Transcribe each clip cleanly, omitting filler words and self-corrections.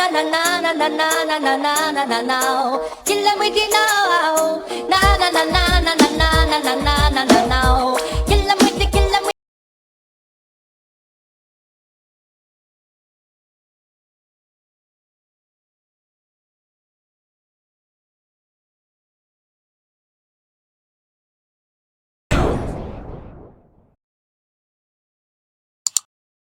na na na na na na na na na na. Kill them with it now. Na na na na na na na na na na na na. Kill them with it, kill them with.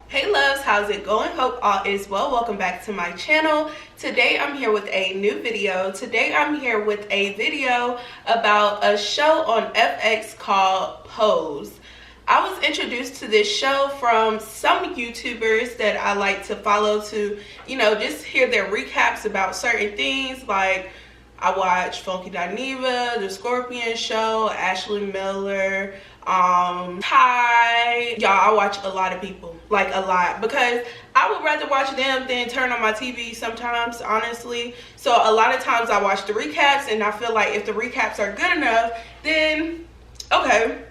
Hey loves, how's it going? Hope all is well. Welcome back to my channel. Today I'm here with a new video. Today I'm here with a video about a show on FX called Pose. I was introduced to this show from some YouTubers that I like to follow to, you know, just hear their recaps about certain things. Like I watch Funky Dineva, The Scorpion Show, Ashley Miller, Ty. Y'all, I watch a lot of people, like a lot, because I would rather watch them than turn on my TV sometimes, honestly. So a lot of times I watch the recaps, and I feel like if the recaps are good enough, then okay,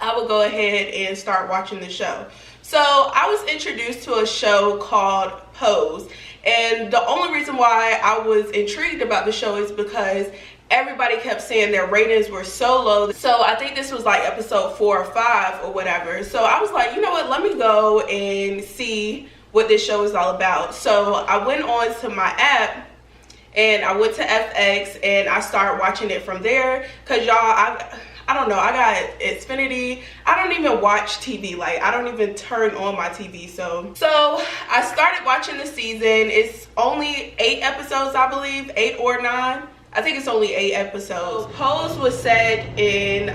I will go ahead and start watching the show. So I was introduced to a show called Pose, and the only reason why I was intrigued about the show is because everybody kept saying their ratings were so low. So I think this was like episode 4 or 5 or whatever. So I was like, you know what, let me go and see what this show is all about. So I went on to my app and I went to FX and I started watching it from there. Cause y'all, I don't know, I got Xfinity. I don't even watch TV. Like I don't even turn on my TV. So I started watching the season. It's only 8 episodes, I believe, 8 or 9. I think it's only 8 episodes. Pose was set in the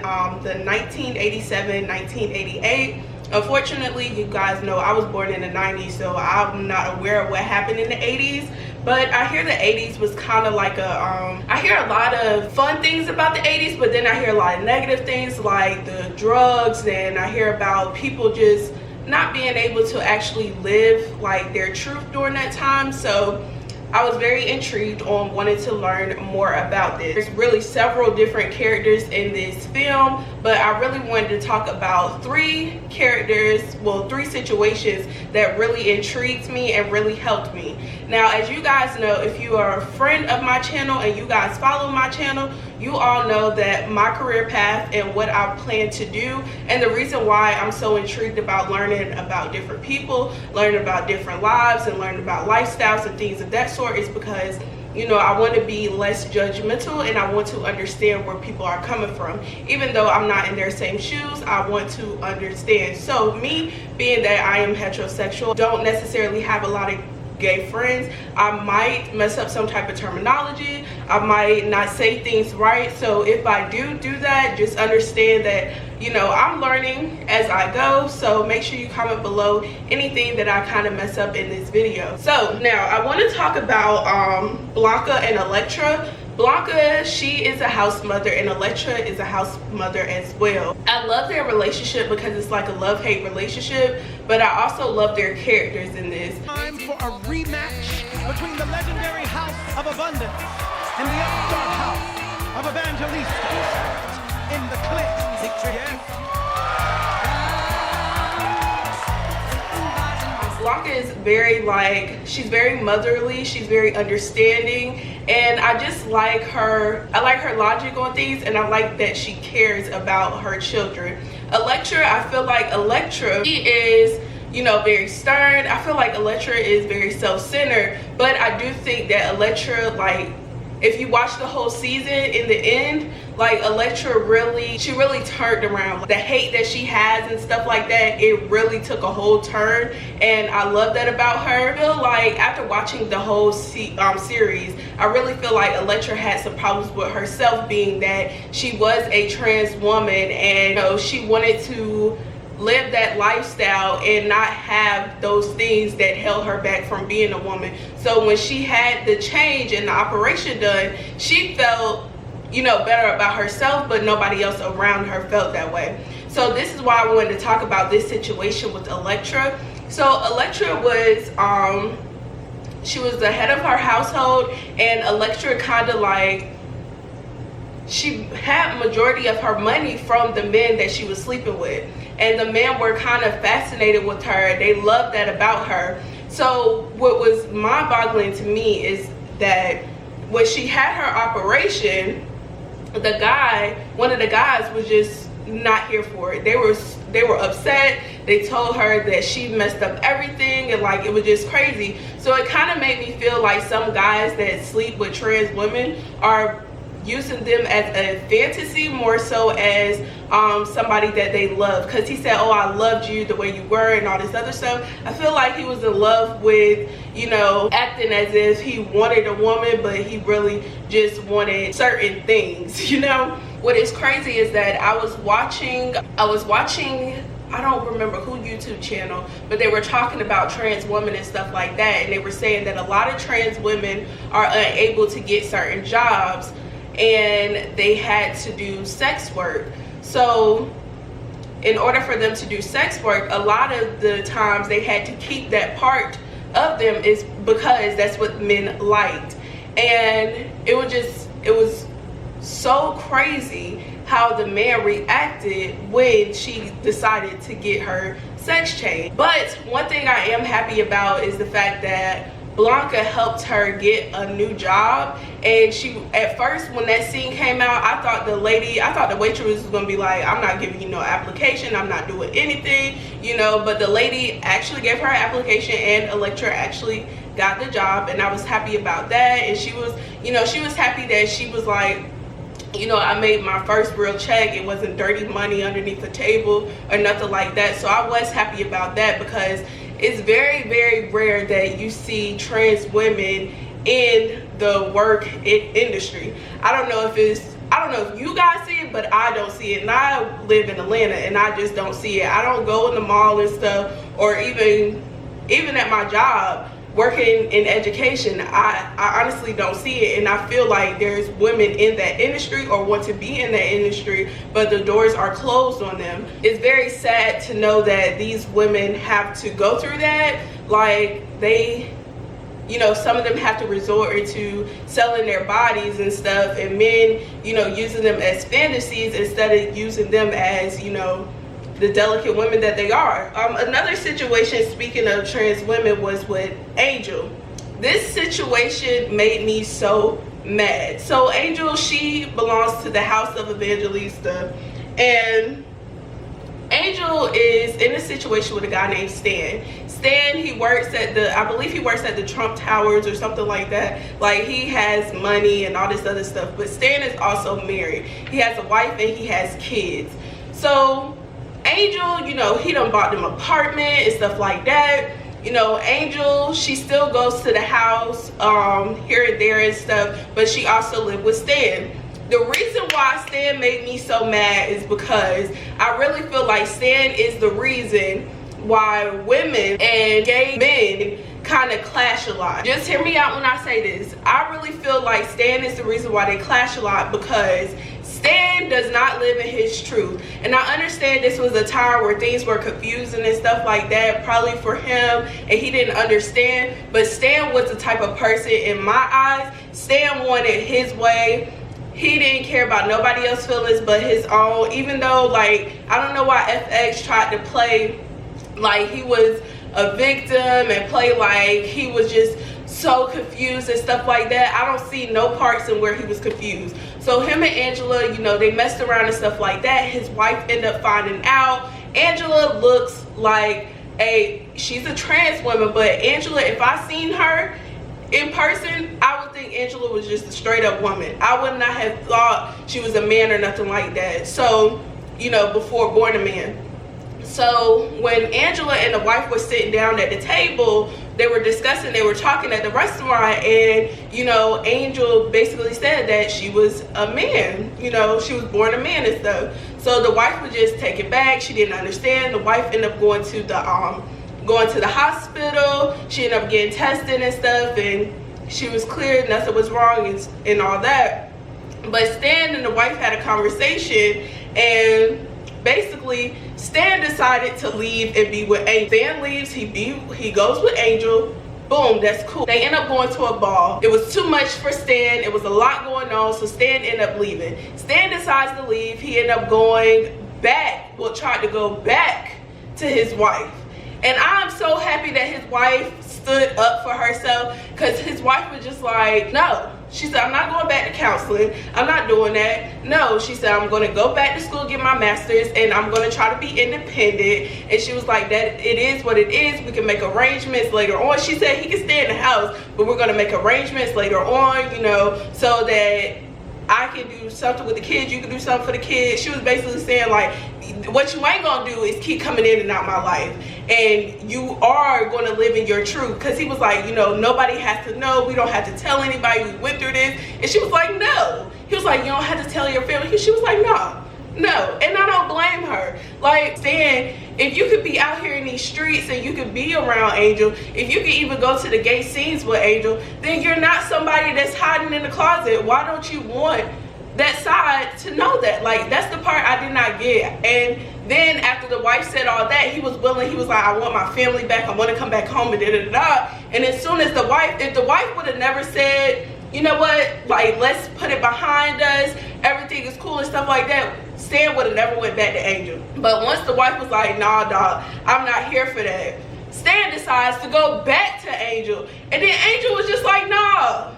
1987, 1988. Unfortunately, you guys know I was born in the 90s, so I'm not aware of what happened in the 80s. But I hear the 80s was kind of like a, I hear a lot of fun things about the 80s, but then I hear a lot of negative things like the drugs, and I hear about people just not being able to actually live like their truth during that time. So I was very intrigued on wanting to learn more about this. There's really several different characters in this film, but I really wanted to talk about 3 characters, well, 3 situations that really intrigued me and really helped me. Now, as you guys know, if you are a friend of my channel and you guys follow my channel, you all know that my career path and what I plan to do, and the reason why I'm so intrigued about learning about different people, learning about different lives, and learning about lifestyles and things of that sort is because, you know, I want to be less judgmental and I want to understand where people are coming from. Even though I'm not in their same shoes, I want to understand. So me being that I am heterosexual, don't necessarily have a lot of gay friends, I might mess up some type of terminology, I might not say things right. So if I do that, just understand that, you know, I'm learning as I go. So make sure you comment below anything that I kind of mess up in this video. So now I want to talk about Blanca and Elektra. Blanca, she is a house mother, and Elektra is a house mother as well. I love their relationship because it's like a love-hate relationship, but I also love their characters in this. Time for a rematch between the legendary House of Abundance and the upstart House of Evangelista in the clip. Blanca is very, like, she's very motherly, she's very understanding, and I just like her. I like her logic on things, and I like that she cares about her children. Elektra, I feel like Elektra, she is, you know, very stern. I feel like Elektra is very self-centered, but I do think that Elektra, like, if you watch the whole season, in the end, like, Elektra really, she really turned around. The hate that she has and stuff like that, it really took a whole turn, and I love that about her. I feel like after watching the whole series, I really feel like Elektra had some problems with herself, being that she was a trans woman, and, you know, she wanted to live that lifestyle and not have those things that held her back from being a woman. So when she had the change and the operation done, she felt, you know, better about herself, but nobody else around her felt that way. So this is why I wanted to talk about this situation with Elektra. So Elektra was she was the head of her household, and Elektra kind of like, she had majority of her money from the men that she was sleeping with, and the men were kind of fascinated with her. They loved that about her. So what was mind-boggling to me is that when she had her operation, one of the guys was just not here for it. They were upset. They told her that she messed up everything, and like it was just crazy. So it kind of made me feel like some guys that sleep with trans women are using them as a fantasy more so as somebody that they love. Because he said, oh, I loved you the way you were and all this other stuff. I feel like he was in love with, you know, acting as if he wanted a woman, but he really just wanted certain things, you know. What is crazy is that I was watching, I don't remember who YouTube channel, but they were talking about trans women and stuff like that, and they were saying that a lot of trans women are unable to get certain jobs and they had to do sex work. So in order for them to do sex work, a lot of the times they had to keep that part of them is because that's what men liked. And it was so crazy how the man reacted when she decided to get her sex change. But one thing I am happy about is the fact that Blanca helped her get a new job. And she, at first when that scene came out, I thought the waitress was gonna be like, I'm not giving you no application, I'm not doing anything, you know. But the lady actually gave her application, and Elektra actually got the job, and I was happy about that. And she was, you know, she was happy that she was like, you know, I made my first real check. It wasn't dirty money underneath the table or nothing like that. So I was happy about that, because it's very, very rare that you see trans women in the work industry. I don't know if you guys see it, but I don't see it. And I live in Atlanta and I just don't see it. I don't go in the mall and stuff, or even at my job working in education, I honestly don't see it. And I feel like there's women in that industry or want to be in that industry, but the doors are closed on them. It's very sad to know that these women have to go through that. Like, they, you know, some of them have to resort to selling their bodies and stuff, and men, you know, using them as fantasies instead of using them as, you know, the delicate women that they are. Another situation, speaking of trans women, was with Angel. This situation made me so mad. So Angel, she belongs to the House of Evangelista, and Angel is in a situation with a guy named Stan. Stan, he works at I believe he works at the Trump Towers or something like that. Like, he has money and all this other stuff, but Stan is also married. He has a wife and he has kids. So Angel, you know, he done bought them an apartment and stuff like that. You know, Angel, she still goes to the house here and there and stuff, but she also lived with Stan. The reason why Stan made me so mad is because I really feel like Stan is the reason why women and gay men kind of clash a lot. Just hear me out when I say this. I really feel like Stan is the reason why they clash a lot, because Stan does not live in his truth. And I understand this was a time where things were confusing and stuff like that, probably for him, and he didn't understand. But Stan was the type of person, in my eyes, Stan wanted his way. He didn't care about nobody else's feelings but his own. Even though, like, I don't know why FX tried to play like he was a victim and play like he was just so confused and stuff like that. I don't see no parts in where he was confused. So him and Angela, you know, they messed around and stuff like that. His wife ended up finding out. Angela looks like she's a trans woman, but Angela, if I seen her in person, I would think Angela was just a straight up woman. I would not have thought she was a man or nothing like that. So, you know, before born a man. So when Angela and the wife were sitting down at the table, they were discussing, they were talking at the restaurant, and, you know, Angel basically said that she was a man, you know, she was born a man and stuff. So the wife would just take it back. She didn't understand. The wife ended up going to the hospital. She ended up getting tested and stuff, and she was cleared, nothing was wrong and all that. But Stan and the wife had a conversation, and basically Stan decided to leave and be with Angel. Stan leaves, he goes with Angel. Boom, that's cool. They end up going to a ball. It was too much for Stan. It was a lot going on, so Stan ended up leaving. Stan decides to leave. He ended up going back, tried to go back to his wife. And I'm so happy that his wife stood up for herself, because his wife was just like, no. She said, I'm not going back to counseling. I'm not doing that. No, she said, I'm going to go back to school, get my master's, and I'm going to try to be independent. And she was like, that it is what it is. We can make arrangements later on. She said he can stay in the house, but we're going to make arrangements later on, you know, so that I can do something with the kids, you can do something for the kids. She was basically saying, like, what you ain't gonna do is keep coming in and out my life, and you are going to live in your truth. Because he was like, you know, nobody has to know, we don't have to tell anybody we went through this. And she was like, no. He was like, you don't have to tell your family. She was like, no. And I don't blame her. Like, saying, if you could be out here in these streets and you could be around Angel, if you could even go to the gay scenes with Angel, then you're not somebody that's hiding in the closet. Why don't you want that side to know that? Like, that's the part I did not get. And then after the wife said all that, he was willing. He was like, I want my family back, I want to come back home, and da-da-da-da. And as soon as the wife, if the wife would have never said, you know what, like, let's put it behind us, everything is cool and stuff like that, Stan would have never went back to Angel. But once the wife was like, nah, dog, I'm not here for that, Stan decides to go back to Angel. And then Angel was just like, nah,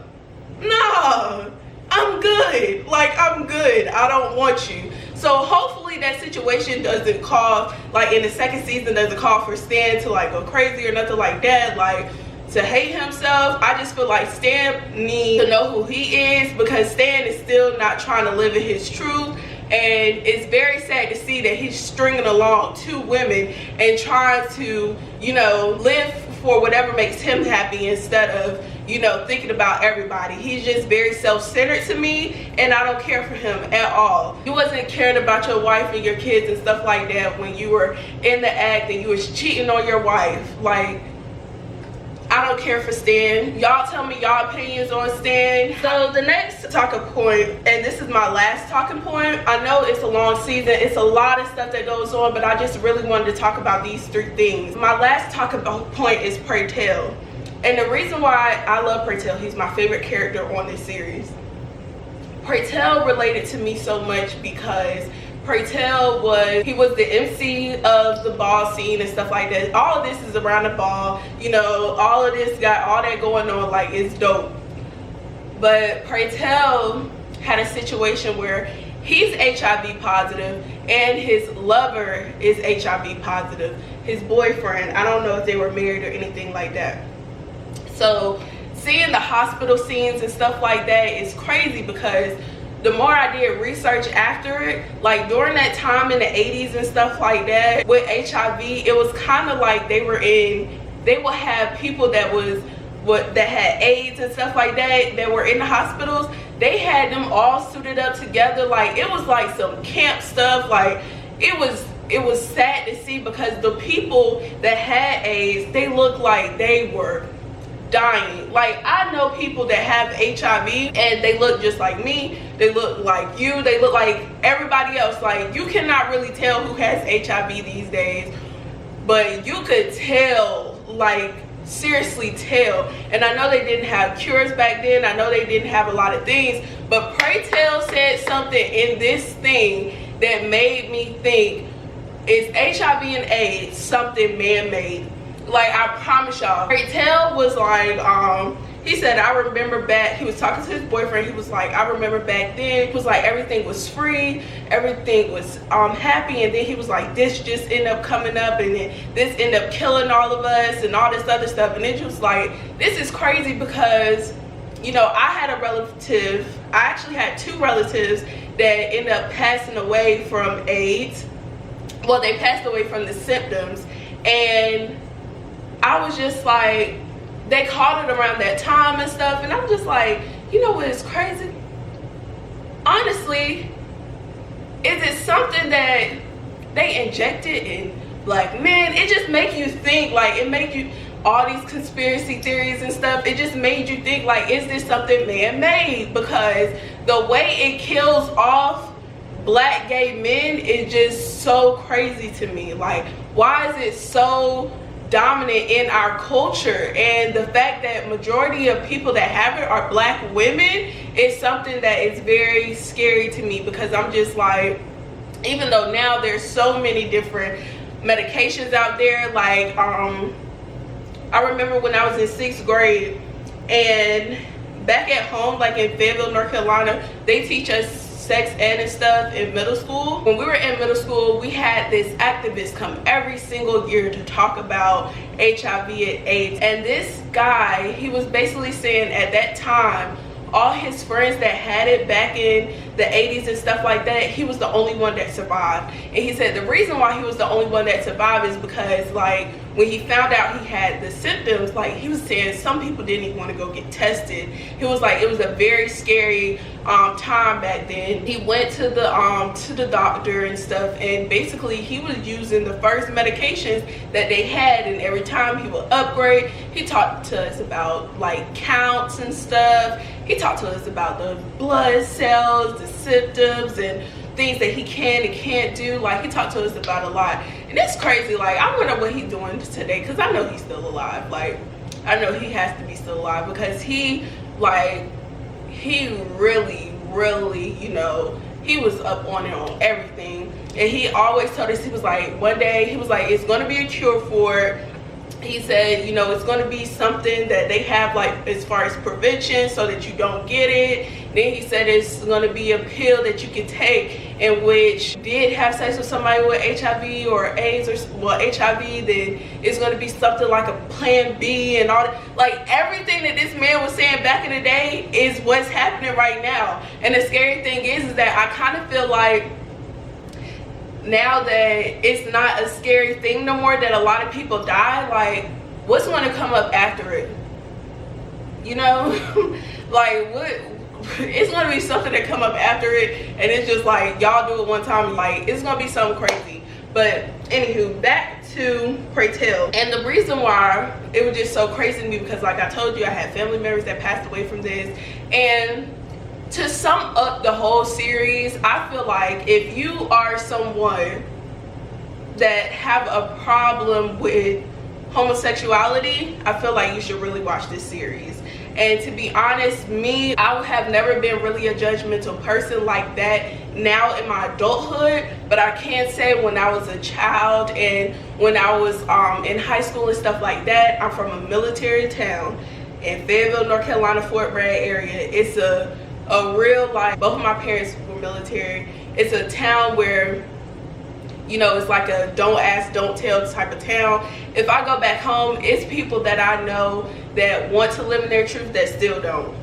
I'm good. Like, I'm good. I don't want you. So hopefully that situation doesn't cause, like, in the second season, doesn't call for Stan to, like, go crazy or nothing like that, like, to hate himself. I just feel like Stan needs to know who he is, because Stan is still not trying to live in his truth. And it's very sad to see that he's stringing along two women and trying to, you know, live for whatever makes him happy instead of, you know, thinking about everybody. He's just very self-centered to me, and I don't care for him at all. You wasn't caring about your wife and your kids and stuff like that when you were in the act and you was cheating on your wife. Like, I don't care for Stan. Y'all tell me y'all opinions on Stan. So the next talking point, and this is my last talking point. I know it's a long season. It's a lot of stuff that goes on, but I just really wanted to talk about these three things. My last talking point is Pray Tell. And the reason why I love Pray Tell, he's my favorite character on this series. Pray Tell related to me so much because Pray Tell he was the MC of the ball scene and stuff like that. All of this is around the ball, you know, all of this got all that going on, like, it's dope. But Pray Tell had a situation where he's HIV positive and his lover is HIV positive. His boyfriend, I don't know if they were married or anything like that. So seeing the hospital scenes and stuff like that is crazy, because the more I did research after it, like during that time in the 80s and stuff like that with HIV, it was kind of like they would have people that had AIDS and stuff like that were in the hospitals. They had them all suited up together. Like, it was like some camp stuff. Like, it was sad to see, because the people that had AIDS, they looked like they were dying. Like, I know people that have HIV and they look just like me, they look like you, they look like everybody else. Like, you cannot really tell who has HIV these days, but you could tell, like, seriously tell. And I know they didn't have cures back then, I know they didn't have a lot of things, but Pray Tell said something in this thing that made me think, is HIV and AIDS something man-made? Like, I promise y'all. Pray Tell was like, he said, I remember back, he was talking to his boyfriend, he was like, I remember back then, he was like, everything was free, everything was happy, and then he was like, this just ended up coming up, and then this ended up killing all of us, and all this other stuff. And it was like, this is crazy, because, you know, I had a relative, I actually had two relatives that ended up passing away from AIDS. Well, they passed away from the symptoms, and I was just like, they called it around that time and stuff, and I'm just like, you know what is crazy? Honestly, is it something that they injected in black men? It just make you think, like, it make you, all these conspiracy theories and stuff, it just made you think, like, is this something man-made? Because the way it kills off black gay men is just so crazy to me. Like, why is it so dominant in our culture? And the fact that majority of people that have it are black women is something that is very scary to me, because I'm just like, even though now there's so many different medications out there, like I remember when I was in 6th grade, and back at home, like in Fayetteville, North Carolina, they teach us sex ed and stuff in middle school. When we were in middle school, we had this activist come every single year to talk about HIV and AIDS. And this guy, he was basically saying at that time, all his friends that had it back in the 80s and stuff like that, he was the only one that survived. And he said the reason why he was the only one that survived is because, like, when he found out he had the symptoms, like, he was saying some people didn't even want to go get tested. He was like, it was a very scary time back then. He went to the doctor and stuff, and basically he was using the first medications that they had, and every time he would upgrade. He talked to us about like counts and stuff. He talked to us about the blood cells, the symptoms, and things that he can and can't do. Like, he talked to us about a lot, and it's crazy. Like, I wonder what he's doing today, because I know he's still alive. Like, I know he has to be still alive, because he really, you know, he was up on it on everything. And he always told us, he was like, one day he was like, it's going to be a cure for it. He said, you know, it's going to be something that they have, like, as far as prevention, so that you don't get it. Then he said it's going to be a pill that you can take, in which did have sex with somebody with HIV or AIDS, or, well, HIV, then it's going to be something like a plan B and all that. Like, everything that this man was saying back in the day is what's happening right now. And the scary thing is that I kind of feel like now that it's not a scary thing no more that a lot of people die, like, what's going to come up after it? You know? Like, what? It's going to be something that come up after it, and it's just like, y'all do it one time, like, it's going to be something crazy. But anywho, back to Pray Tell. And the reason why it was just so crazy to me, because like I told you, I had family members that passed away from this. And to sum up the whole series, I feel like if you are someone that have a problem with homosexuality, I feel like you should really watch this series. And to be honest, me, I have never been really a judgmental person like that now in my adulthood, but I can say when I was a child and when I was in high school and stuff like that, I'm from a military town in Fayetteville, North Carolina, Fort Bragg area. It's a real life, both of my parents were military. It's a town where, you know, it's like a don't ask, don't tell type of town. If I go back home, it's people that I know that want to live in their truth that still don't.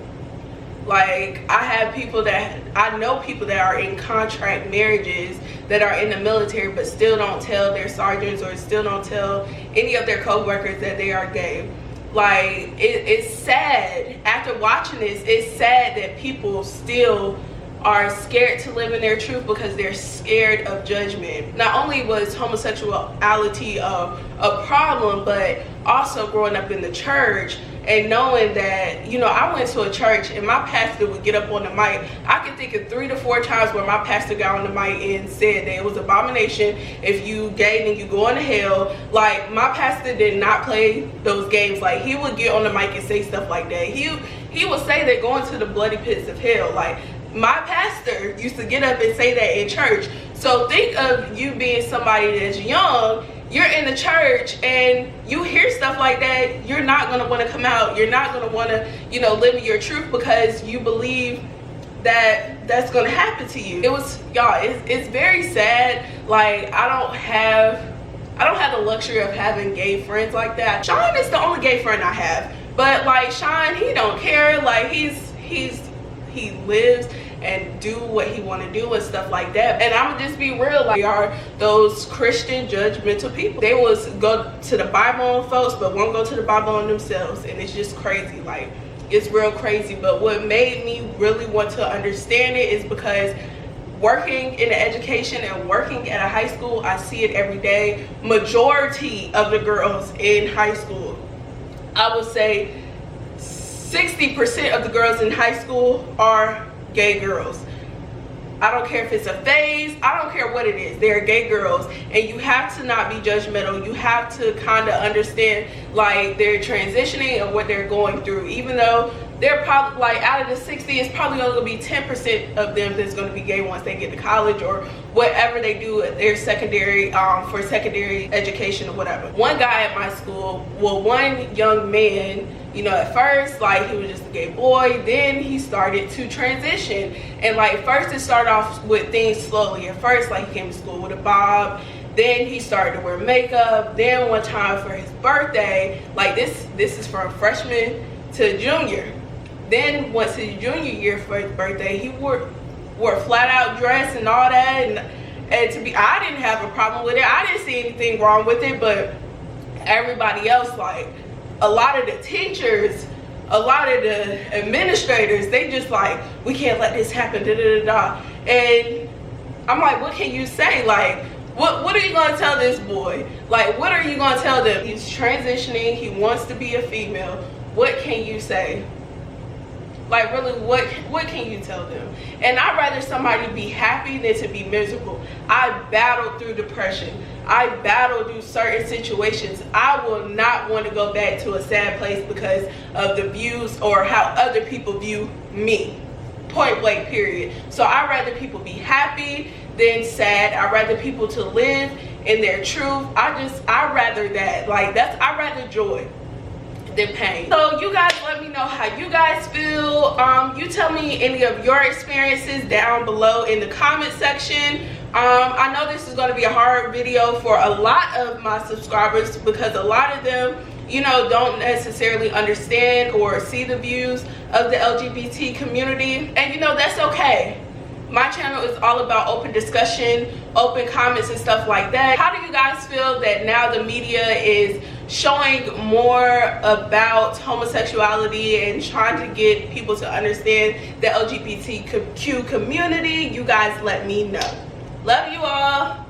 Like, I have people that, I know people that are in contract marriages that are in the military but still don't tell their sergeants or still don't tell any of their co-workers that they are gay. Like, it's sad. After watching this, it's sad that people still are scared to live in their truth because they're scared of judgment. Not only was homosexuality a problem, but also growing up in the church and knowing that, you know, I went to a church and my pastor would get up on the mic. I can think of 3 to 4 times where my pastor got on the mic and said that it was abomination. If you gay, then you going to hell. Like, my pastor did not play those games. Like, he would get on the mic and say stuff like that. He would say that going to the bloody pits of hell. Like, my pastor used to get up and say that in church. So think of you being somebody that's young, you're in the church and you hear stuff like that, you're not going to want to come out. You're not going to want to, you know, live in your truth because you believe that that's going to happen to you. It was, y'all, it's very sad. Like, I don't have the luxury of having gay friends like that. Sean is the only gay friend I have. But like, Sean, he don't care. Like, he lives and do what he want to do and stuff like that. And I'm gonna just be real, like, they are those Christian judgmental people. They will go to the Bible on folks but won't go to the Bible on themselves, and it's just crazy. Like, it's real crazy. But what made me really want to understand it is because working in the education and working at a high school, I see it every day. Majority of the girls in high school, I would say 60% of the girls in high school are gay girls. I don't care if it's a phase, I don't care what it is, they're gay girls. And you have to not be judgmental. You have to kind of understand, like, they're transitioning and what they're going through. Even though they're probably like out of the 60, it's probably only gonna be 10% of them that's gonna be gay once they get to college or whatever they do at their secondary for secondary education or whatever. One guy at my school, well, one young man, you know, at first like he was just a gay boy, then he started to transition, and like first it started off with things slowly. At first, like he came to school with a bob, then he started to wear makeup, then one time for his birthday, like this is from freshman to junior. Then once his junior year for his birthday, he wore a flat out dress and all that, and I didn't have a problem with it. I didn't see anything wrong with it, but everybody else, like a lot of the teachers, a lot of the administrators, they just like, we can't let this happen, da da da da. And I'm like, what can you say? Like, what are you gonna tell this boy? Like, what are you gonna tell them? He's transitioning, he wants to be a female. What can you say? Like, really, what can you tell them? And I'd rather somebody be happy than to be miserable. I battled through depression. I battled through certain situations. I will not want to go back to a sad place because of the views or how other people view me. Point blank, period. So I'd rather people be happy than sad. I'd rather people to live in their truth. I'd rather that. Like, I'd rather joy than pain. So you guys let me know how you guys feel. You tell me any of your experiences down below in the comment section. I know this is going to be a hard video for a lot of my subscribers because a lot of them, you know, don't necessarily understand or see the views of the LGBT community, and you know, that's okay. My channel is all about open discussion, open comments and stuff like that. How do you guys feel that now the media is showing more about homosexuality and trying to get people to understand the LGBTQ community? You guys let me know. Love you all.